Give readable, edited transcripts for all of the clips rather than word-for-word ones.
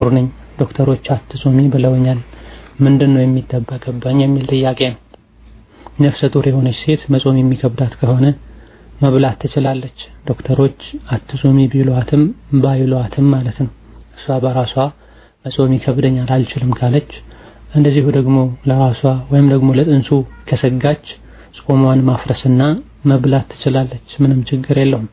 ጡር ነኝ ዶክተሮች አትጾሚ ብለውኛል ምንድነው የሚጠበቅብኝ የሚል ጥያቄ ነው። ነፍሰ ጡር የሆነች ሴት መጾም የሚከብዳት ከሆነ መብላት ትችላለች። ዶክተሮች አትጾሚ ቢሏትም ባይሏትም ማለት ነው። እሷ በራሷ መጾም ይከብደኛል አልችልም ካለች እንደዚሁ ደግሞ ለራሷ ወይም ደግሞ ለጥንሱ ከሰጋች ጾሟን ማፍረስና መብላት ትችላለች። ምንም ችግር የለውም።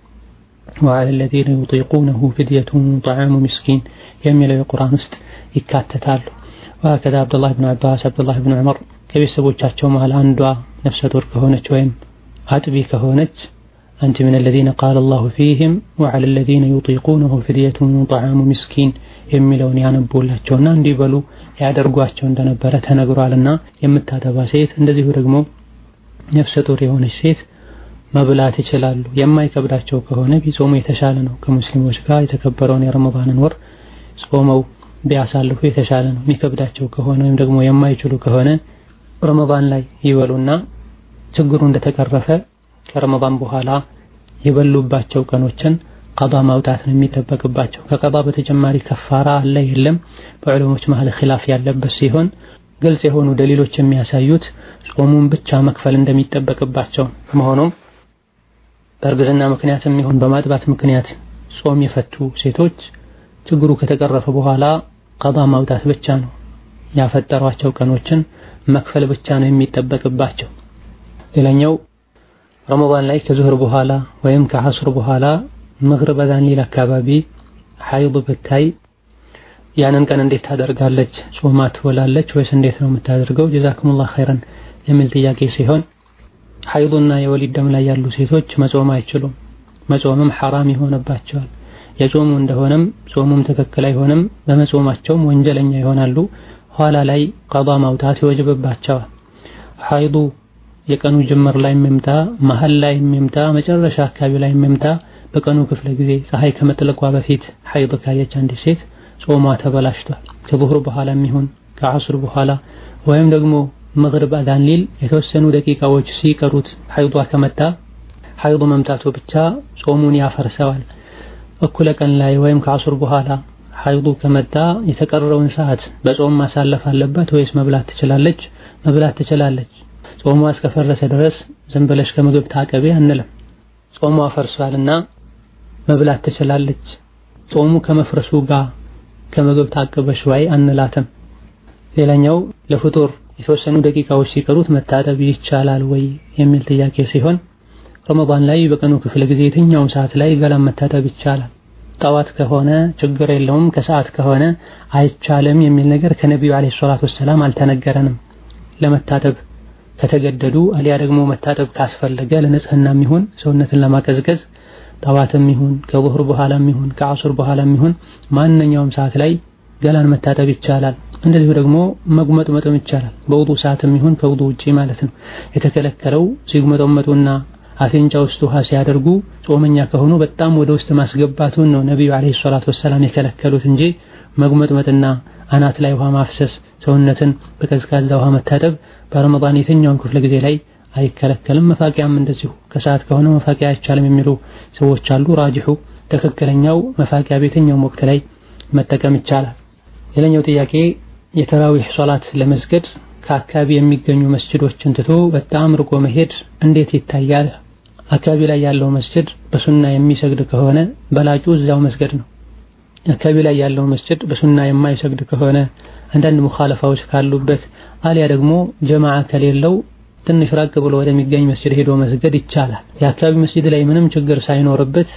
وعلى الذين يطيقونه فدية طعام مسكين የሚለው የቁርአን ውስጥ ይካተታሉ። وهكذا عبد الله بن عباس عبد الله بن عمر ከቤተሰቦቻቸው መሃል አንዷ ነፍሰ ጡር ከሆነች ወይም አጥቢ ከሆነች أنت من الذين قال الله فيهم وعلى الذين يطيقونه فدية طعام مسكين የሚለውን ያነቡላቸውና እንዲበሉ ያደርጓቸው እንደነበረ ተነግሯልና የምታጠባ ሴት እንደዚሁ ደግሞ ነፍሰ ጡር የሆነች ሴት መብላት ይችላሉ። የማይከብዳቸው ከሆነ ቢጾሙ የተሻለ ነው። ከሙስሊሞች ጋር የተከበረውን የረመዳንን ወር ጾመው ቢያሳልፉ የተሻለ ነው። የሚከብዳቸው ከሆነ ወይም ደግሞ የማይችሉ ከሆነ ረመዳን ላይ ይበሉና ችግሩ እንደተቀረፈ ከረመዳን በኋላ የበሉባቸው ቀኖችን ቀዳ ማውጣት ነው የሚጠበቅባቸው። ከቀዳ በተጨማሪ ከፋራ አለ የለም በዑለሞች መሃል ኺላፍ ያለበት ሲሆን ግልጽ የሆኑ ደሊሎች የሚያሳዩት ጾሙን ብቻ መክፈል እንደሚጠበቅባቸው መሆኑም በእርግዝና ምክንያትም ይሁን በማጥባት ምክንያት ጾም የፈቱ ሴቶች ችግሩ ከተቀረፈ በኋላ ቀዳ ማውጣት ብቻ ነው። ያፈጠሯቸው ቀኖችን መክፈል ብቻ ነው የሚጠበቅባቸው። ሌላኛው ረመዳን ላይ ከዙህር በኋላ ወይም ከዐስር በኋላ መግሪብ አዛን ሊል አካባቢ ሐይድ ብታይ ያንን ቀን እንዴት ታደርጋለች? ጾማ ትውላለች ወይስ እንዴት ነው የምታደርገው? ጀዛኩሙላህ ኸይረን የሚል ጥያቄ ሲሆን ሐይድና የወሊድ ደም ላይ ያሉ ሴቶች መጾም አይችሉም። መጾምም ሐራም ይሆንባቸዋል። የጾሙ እንደሆነም ጾሙም ትክክል አይሆንም፣ በመጾማቸውም ወንጀለኛ ይሆናሉ። ኋላ ላይ ቀዳ ማውጣት ይወጅብባቸዋል። ሐይዱ የቀኑ ጅምር ላይ የሚምጣ መሃል ላይ የሚምጣ መጨረሻ አካባቢ ላይ የሚምጣ በቀኑ ክፍለ ጊዜ ፀሐይ ከመጥለቋ በፊት ሐይድ ካየች አንዲት ሴት ጾሟ ተበላሽቷል። ከዙህር በኋላም ይሁን ከዐስር በኋላ ወይም ደግሞ መግሪብ አዛን ሊል የተወሰኑ ደቂቃዎች ሲቀሩት ሐይዷ ከመጣ ሐይዱ መምጣቱ ብቻ ጾሙን ያፈርሰዋል። እኩለ ቀን ላይ ወይም ከዐስር በኋላ ሐይዱ ከመጣ የተቀረውን ሰዓት በጾም ማሳለፍ አለባት ወይስ መብላት ትችላለች? መብላት ትችላለች። ጾሟ እስከፈረሰ ድረስ ዝም ብለሽ ከምግብ ታቀቢ አንልም። ጾሟ ፈርሷልና መብላት ትችላለች። ጾሙ ከመፍረሱ ጋር ከምግብ ታቀበሽ ወይ አንላትም። ሌላኛው ለፍጡር የተወሰኑ ደቂቃዎች ሲቀሩት መታጠብ ይቻላል ወይ የሚል ጥያቄ ሲሆን ረመዳን ላይ በቀኑ ክፍለ ጊዜ የትኛውም ሰዓት ላይ ገላን መታጠብ ይቻላል። ጠዋት ከሆነ ችግር የለውም፣ ከሰዓት ከሆነ አይቻልም የሚል ነገር ከነቢዩ አለይሂ ሰላቱ ወሰላም አልተነገረንም። ለመታጠብ ከተገደዱ አሊያ ደግሞ መታጠብ ካስፈለገ ለንጽህናም ይሁን ሰውነትን ለማቀዝቀዝ ጠዋትም ይሁን ከዙህር በኋላም ይሁን ከዐስር በኋላም ይሁን ማንኛውም ሰዓት ላይ ገላን መታጠብ ይቻላል። እንደዚሁ ደግሞ መጉመጥመጥም ይቻላል። በውዱእ ሰዓትም ይሁን ከውዱእ ውጪ ማለት ነው። የተከለከለው ሲጉመጠመጡና አፍንጫ ውስጥ ውሃ ሲያደርጉ ጾመኛ ከሆኑ በጣም ወደ ውስጥ ማስገባቱን ነው ነብዩ አለይሂ ሰላቱ ወሰላም የከለከሉት እንጂ መጉመጥመጥና አናት ላይ ውሃ ማፍሰስ ሰውነትን በቀዝቃዛ ውሃ መታጠብ በረመዳን የትኛውም ክፍለ ጊዜ ላይ አይከለከልም። መፋቂያም እንደዚሁ ከሰዓት ከሆነ መፋቂያ አይቻልም የሚሉ ሰዎች አሉ። ራጅሑ ትክክለኛው መፋቂያ በየትኛውም ወቅት ላይ መጠቀም ይቻላል። ሌላኛው ጥያቄ የተራዊህ ሶላት ለመስገድ ከአካባቢ የሚገኙ መስጂዶችን ትቶ በጣም ርቆ መሄድ እንዴት ይታያል? አካባቢ ላይ ያለው መስጂድ በሱና የሚሰግድ ከሆነ በላጩ እዛው መስገድ ነው። አካባቢ ላይ ያለው መስጂድ በሱና የማይሰግድ ከሆነ አንዳንድ ሙኻለፋዎች ካሉበት አሊያ ደግሞ ጀማዓ ከሌለው ትንሽ ራቅ ብሎ ወደሚገኝ መስጂድ ሄዶ መስገድ ይቻላል። የአካባቢ መስጂድ ላይ ምንም ችግር ሳይኖርበት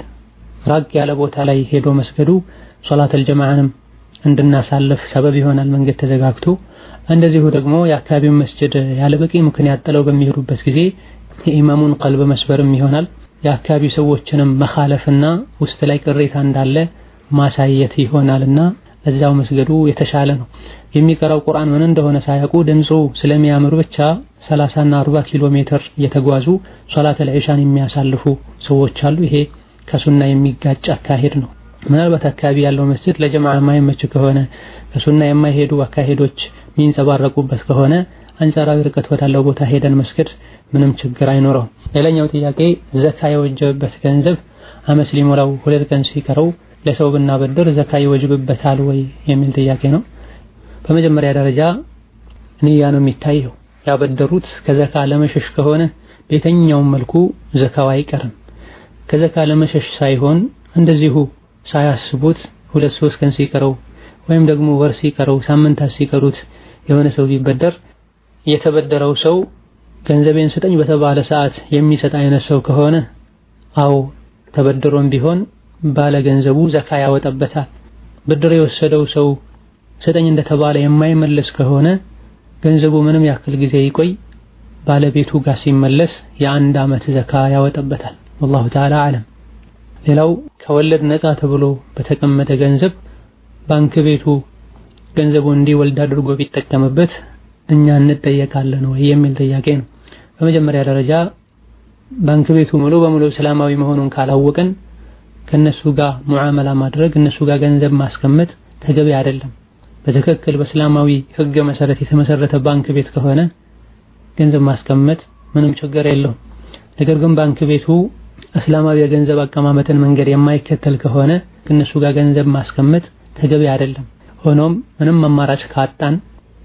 ራቅ ያለ ቦታ ላይ ሄዶ መስገዱ ሶላተል ጀማዓንም እንድናሳልፍ ሰበብ ይሆናል። መንገድ ተዘጋግቶ እንደዚሁ ደግሞ የአካባቢው መስጂድ ያለ በቂ ምክንያት ጥለው በሚሄዱበት ጊዜ የኢማሙን ቀልብ መስበርም ይሆናል። የአካባቢ ሰዎችንም መኻለፍና ውስጥ ላይ ቅሬታ እንዳለ ማሳየት ይሆናልና እዛው መስገዱ የተሻለ ነው። የሚቀራው ቁርአን ምን እንደሆነ ሳያውቁ ድምፁ ስለሚያምር ብቻ 30 እና 40 ኪሎ ሜትር እየተጓዙ ሶላተል ዒሻን የሚያሳልፉ ሰዎች አሉ። ይሄ ከሱና የሚጋጭ አካሄድ ነው። ምናልባት አካባቢ ያለው መስጂድ ለጀማዓ የማይመች ከሆነ ከሱና የማይሄዱ አካሄዶች የሚንጸባረቁበት ከሆነ አንጻራዊ ርቀት ወዳለው ቦታ ሄደን መስገድ ምንም ችግር አይኖረውም። ሌላኛው ጥያቄ ዘካ የወጀበበት ገንዘብ አመት ሊሞላው 2 ቀን ሲቀረው ለሰው ብናበድር ዘካ ይወጅብበታል ወይ የሚል ጥያቄ ነው። በመጀመሪያ ደረጃ ንያ ነው የሚታየው። ያበደሩት ከዘካ ለመሸሽ ከሆነ በየትኛውም መልኩ ዘካው አይቀርም። ከዘካ ለመሸሽ ሳይሆን እንደዚሁ ሳያስቡት 2-3 ቀን ሲቀረው ወይም ደግሞ ወር ሲቀረው ሳምንታት ሲቀሩት የሆነ ሰው ቢበደር የተበደረው ሰው ገንዘቤን ስጠኝ በተባለ ሰዓት የሚሰጥ አይነት ሰው ከሆነ አዎ ተበድሮም ቢሆን ባለ ገንዘቡ ዘካ ያወጣበታል። ብድር የወሰደው ሰው ስጠኝ እንደተባለ የማይመለስ ከሆነ ገንዘቡ ምንም ያክል ጊዜ ይቆይ ባለቤቱ ጋር ሲመለስ የ1 ዓመት ዘካ ያወጣበታል። والله تعالى አለም። ሌላው ከወለድ ነፃ ተብሎ በተቀመጠ ገንዘብ ባንክ ቤቱ ገንዘቡ እንዲወልድ አድርጎ ቢጠቀምበት እኛ እንጠየቃለን ወይ የሚል ጥያቄ ነው። በመጀመሪያ ደረጃ ባንክ ቤቱ ሙሉ በሙሉ እስላማዊ መሆኑን ካላወቅን ከነሱ ጋር ሙዓመላ ማድረግ እነሱ ጋር ገንዘብ ማስቀመጥ ተገቢ አይደለም። በትክክል በእስላማዊ ሕግ መሰረት የተመሰረተ ባንክ ቤት ከሆነ ገንዘብ ማስቀመጥ ምንም ችግር የለውም። ነገር ግን ባንክ ቤቱ እስላማዊ የገንዘብ አቀማመጥን መንገድ የማይከተል ከሆነ ከነሱ ጋር ገንዘብ ማስቀመጥ ተገቢ አይደለም። ሆኖም ምንም አማራጭ ካጣን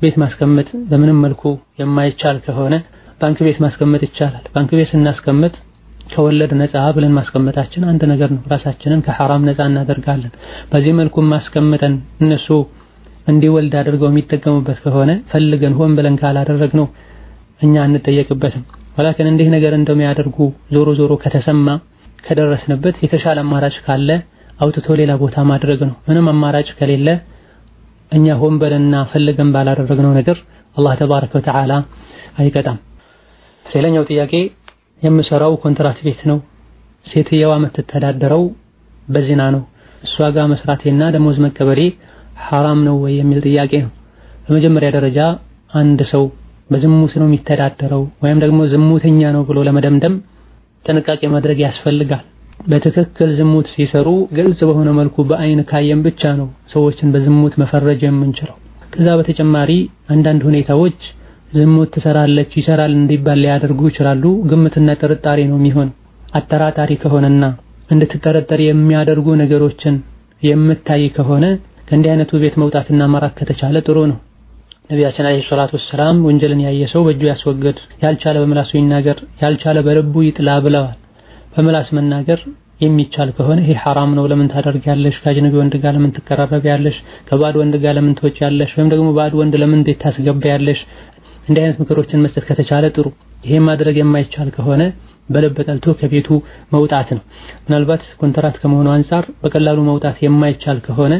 ቤት ማስቀመጥ በምንም መልኩ የማይቻል ከሆነ ባንክ ቤት ማስቀመጥ ይቻላል። ባንክ ቤት ስናስቀምጥ ከወለድ ነፃ ብለን ማስቀመጣችን አንድ ነገር ነው። ራሳችንን ከሐራም ነፃ እናደርጋለን። በዚህ መልኩ ማስቀመጠን እነሱ እንዲወልድ አድርገው የሚጠቀሙበት ከሆነ ፈልገን ሆን ብለን ካላደረግነው እኛ አንጠየቅበትም። ወላኪን እንዲህ ነገር እንደሚያደርጉ ዞሮ ከተሰማ ከደረስንበት የተሻለ አማራጭ ካለ አውጥቶ ሌላ ቦታ ማድረግ ነው። ምንም አማራጭ ከሌለ እኛ ሆን ብለንና ፈልገን ባላደረግነው ነገር አላህ ተባረከ ወተዓላ አይቀጣም። ሌላኛው ጥያቄ የምሰራው ኮንትራት ቤት ነው። ሴትየዋ የምትተዳደረው በዚና ነው። እሷ ጋር መስራቴና ደሞዝ መቀበሌ ሐራም ነው ወይ የሚል ጥያቄ ነው። በመጀመሪያ ደረጃ አንድ ሰው በዝሙት ነው የሚተዳደረው ወይም ደግሞ ዝሙተኛ ነው ብሎ ለመደምደም ጥንቃቄ ማድረግ ያስፈልጋል። በትክክል ዝሙት ሲሰሩ ግልጽ በሆነ መልኩ በአይን ካየን ብቻ ነው ሰዎችን በዝሙት መፈረጅ የምንችለው። ከዛ በተጨማሪ አንዳንድ ሁኔታዎች ዝሙት ትሰራለች ይሰራል እንዲባል ሊያደርጉ ይችላሉ። ግምትና ጥርጣሬ ነው የሚሆነው። አጠራጣሪ ከሆነና እንድትጠረጠር የሚያደርጉ ነገሮችን የምታይ ከሆነ ከእንዲህ አይነቱ ቤት መውጣትና ማራቅ ከተቻለ ጥሩ ነው። ነቢያችን አለይሂ ሰላቱ ወሰላም ወንጀልን ያየ ሰው በእጁ ያስወግድ፣ ያልቻለ በምላሱ ይናገር፣ ያልቻለ በልቡ ይጥላ ብለዋል። በምላስ መናገር የሚቻል ከሆነ ይሄ ሐራም ነው ለምን ታደርጊያለሽ? ከአጅነቢ ወንድ ጋር ለምን ትቀራረቢያለሽ? ከባዕድ ወንድ ጋር ለምን ትወጪያለሽ? ወይም ደግሞ ባዕድ ወንድ ለምን ቤት ታስገቢያለሽ? እንዲህ አይነት ምክሮችን መስጠት ከተቻለ ጥሩ። ይሄ ማድረግ የማይቻል ከሆነ በልብ ጠልቶ ከቤቱ መውጣት ነው። ምናልባት ኮንትራት ከመሆኑ አንፃር በቀላሉ መውጣት የማይቻል ከሆነ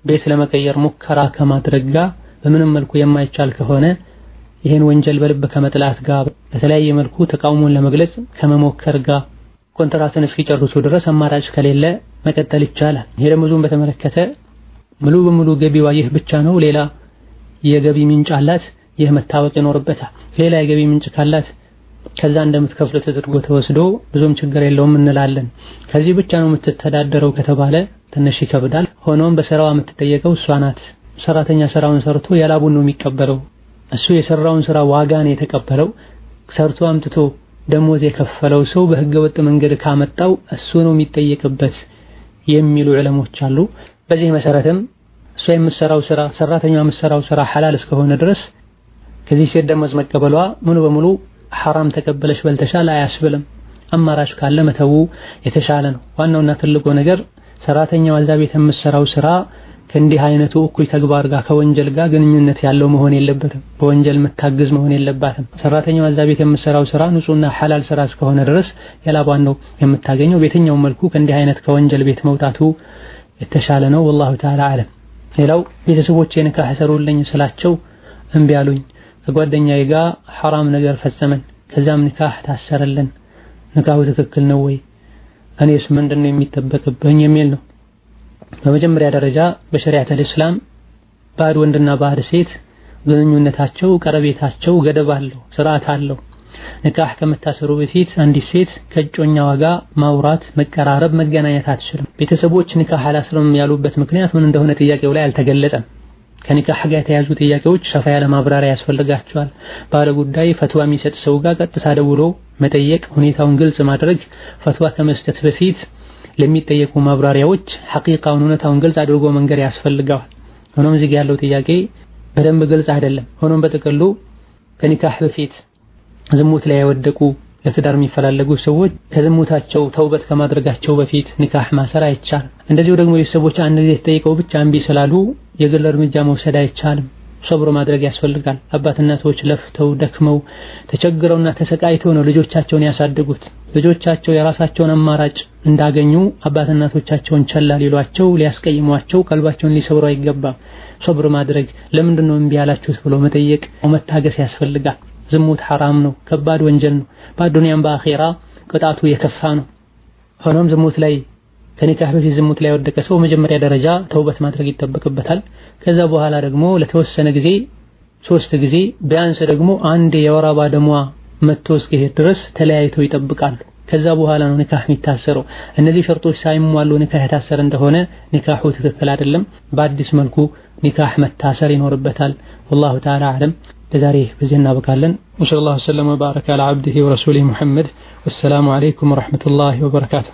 ቤት ለመቀየር ሙከራ ከማድረግ ጋር በምንም መልኩ የማይቻል ከሆነ ይሄን ወንጀል በልብ ከመጥላት ጋር በተለያየ መልኩ ተቃውሞን ለመግለጽ ከመሞከር ጋር ኮንትራትን እስኪጨርሱ ድረስ አማራጭ ከሌለ መቀጠል ይቻላል። ይሄ ደሞዙን በተመለከተ ሙሉ በሙሉ ገቢዋ ይህ ብቻ ነው፣ ሌላ የገቢ ምንጭ አላት፣ ይህ መታወቅ ይኖርበታል። ሌላ የገቢ ምንጭ ካላት ከዛ እንደምትከፍል ተደርጎ ተወስዶ ብዙም ችግር የለውም እንላለን። ከዚህ ብቻ ነው የምትተዳደረው ከተባለ ትንሽ ይከብዳል። ሆኖም በስራዋ የምትጠየቀው እሷ ናት። ሰራተኛ ስራውን ሰርቶ ያላቡን ነው የሚቀበለው። እሱ የሰራውን ስራ ዋጋን የተቀበለው ሰርቶ አምጥቶ ደሞዝ የከፈለው ሰው በህገ ወጥ መንገድ ካመጣው እሱ ነው የሚጠየቅበት የሚሉ ዑለሞች አሉ። በዚህ መሰረትም እሷ የምትሰራው ስራ ሰራተኛዋ የምትሰራው ስራ ሐላል እስከሆነ ድረስ ከዚህ ሴት ደሞዝ መቀበሏ ሙሉ በሙሉ ሐራም ተቀበለሽ በልተሻል አያስብልም። አማራጭ ካለ መተው የተሻለ ነው። ዋናውና ትልቁ ነገር ሰራተኛዋ እዛ ቤት የምትሰራው ስራ ከእንዲህ አይነቱ እኩይ ተግባር ጋር ከወንጀል ጋር ግንኙነት ያለው መሆን የለበትም። በወንጀል መታገዝ መሆን የለባትም። ሰራተኛዋ እዛ ቤት የምትሰራው ስራ ንጹህና ሐላል ስራ እስከሆነ ድረስ የላቧን ነው የምታገኘው። በየትኛው መልኩ ከእንዲህ አይነት ከወንጀል ቤት መውጣቱ የተሻለ ነው። والله تعالى አለም። ሌላው ቤተሰቦቼ ንካህ ሰሩልኝ ስላቸው እምቢ አሉኝ። ከጓደኛዬ ጋር ሐራም ነገር ፈጸመን፣ ከዛም ንካህ ታሰረልን። ንካሁ ትክክል ነው ወይ? እኔስ ምንድነው የሚጠበቅብኝ የሚል ነው። በመጀመሪያ ደረጃ በሸሪዓተል እስላም ባዕድ ወንድና ባዕድ ሴት ግንኙነታቸው ቀረቤታቸው ገደብ አለው፣ ስርዓት አለው። ንካህ ከመታሰሩ በፊት አንዲት ሴት ከእጮኛዋ ጋር ማውራት፣ መቀራረብ፣ መገናኘት አትችልም። ቤተሰቦች ንካህ አላስርም ያሉበት ምክንያት ምን እንደሆነ ጥያቄው ላይ አልተገለጸም። ከኒካህ ጋር የተያዙ ጥያቄዎች ሰፋ ያለ ማብራሪያ ያስፈልጋቸዋል። ባለ ጉዳይ ፈትዋ የሚሰጥ ሰው ጋር ቀጥታ ደውሎ መጠየቅ፣ ሁኔታውን ግልጽ ማድረግ፣ ፈትዋ ከመስጠት በፊት ለሚጠየቁ ማብራሪያዎች ሐቂቃውን እውነታውን ግልጽ አድርጎ መንገር ያስፈልገዋል። ሆኖም እዚህ ያለው ጥያቄ በደንብ ግልጽ አይደለም። ሆኖም በጥቅሉ ከኒካህ በፊት ዝሙት ላይ የወደቁ ለትዳር የሚፈላለጉ ሰዎች ከዝሙታቸው ተውበት ከማድረጋቸው በፊት ኒካህ ማሰር አይቻልም። እንደዚሁ ደግሞ የሰዎች አንድ ጊዜ ተጠይቀው ብቻ እምቢ ስላሉ የግል እርምጃ መውሰድ አይቻልም። ሰብር ማድረግ ያስፈልጋል። አባት እናቶች ለፍተው ደክመው ተቸግረውና ተሰቃይተው ነው ልጆቻቸውን ያሳደጉት። ልጆቻቸው የራሳቸውን አማራጭ እንዳገኙ አባት እናቶቻቸውን ቸላ ሊሏቸው ሊያስቀይሟቸው ቀልባቸውን ሊሰብሩ አይገባም። ሰብር ማድረግ ለምንድነው እምቢ ያላችሁት ብሎ መጠየቅ መታገስ ያስፈልጋል። ዝሙት ሐራም ነው፣ ከባድ ወንጀል ነው። በዱንያም በአኺራ ቅጣቱ የከፋ ነው። ሆኖም ዝሙት ላይ ከኒካህ በፊት ዝሙት ላይ ወደቀ ሰው መጀመሪያ ደረጃ ተውበት ማድረግ ይጠበቅበታል። ከዛ በኋላ ደግሞ ለተወሰነ ጊዜ 3 ጊዜ ቢያንስ ደግሞ አንድ የወር አበባ ደሟ መጥቶ እስኪሄድ ድረስ ተለያይተው ይጠብቃሉ። ከዛ በኋላ ነው ኒካህ የሚታሰረው። እነዚህ ሸርጦች ሳይሟሉ ኒካህ የታሰረ እንደሆነ ኒካሁ ትክክል አይደለም። በአዲስ መልኩ ኒካህ መታሰር ይኖርበታል። ወላሁ ተዓላ አዕለም። ለዛሬ በዚህ እናበቃለን። ወሰለላሁ ዐለይሂ ወሰለም ወባረከ ዐላ ዐብዲሂ ወረሱሊሂ ሙሐመድ። ወሰላሙ ዐለይኩም ወረሕመቱላሂ ወበረካቱሁ።